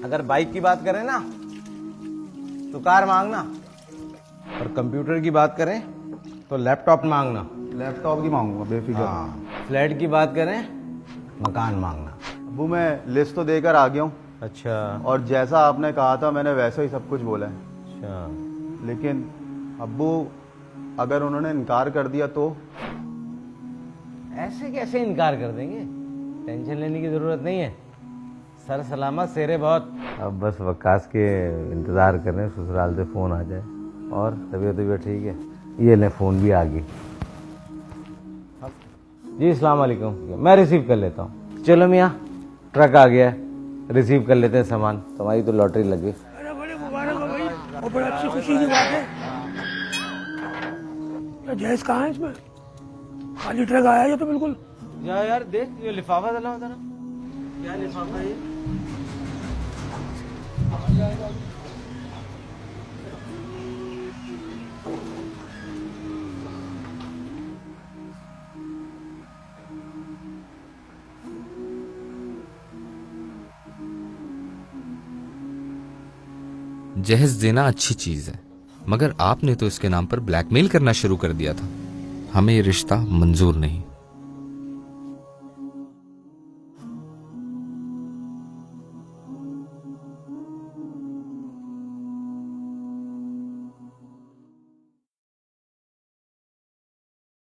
अगर बाइक की बात करें ना तो कार मांगना, और कंप्यूटर की बात करें तो लैपटॉप मांगना। लैपटॉप की मांगूंगा बेफिक्र। हाँ, फ्लैट की बात करें मकान मांगना। अबू मैं लिस्ट तो देकर आ गया हूँ, अच्छा और जैसा आपने कहा था मैंने वैसा ही सब कुछ बोला है। अच्छा। लेकिन अब्बू अगर उन्होंने इनकार कर दिया तो? ऐसे कैसे इनकार कर देंगे? टेंशन लेने की जरूरत नहीं है, सर सलामत शेरे बहुत। अब बस वकास के इंतजार कर रहे हैं ससुराल से फोन आ जाए। और तबीयत ठीक है? ये ले फोन भी आ गई। जी अस्सलाम वालेकुम, मैं रिसीव कर लेता हूँ। चलो मियाँ, ट्रक आ गया है, रिसीव कर लेते हैं सामान। तुम्हारी तो लॉटरी लग गई। अरे बड़े मुबारक हो भाई, और बड़ी अच्छी खुशी की बात है। ये जहेज कहाँ है इसमें? खाली ट्रक आया है ये तो बिल्कुल। यार देख, ये लिफाफा डाला होता ना। क्या लिफाफा है ये? जहेज देना अच्छी चीज है, मगर आपने तो इसके नाम पर ब्लैकमेल करना शुरू कर दिया था। हमें ये रिश्ता मंजूर नहीं।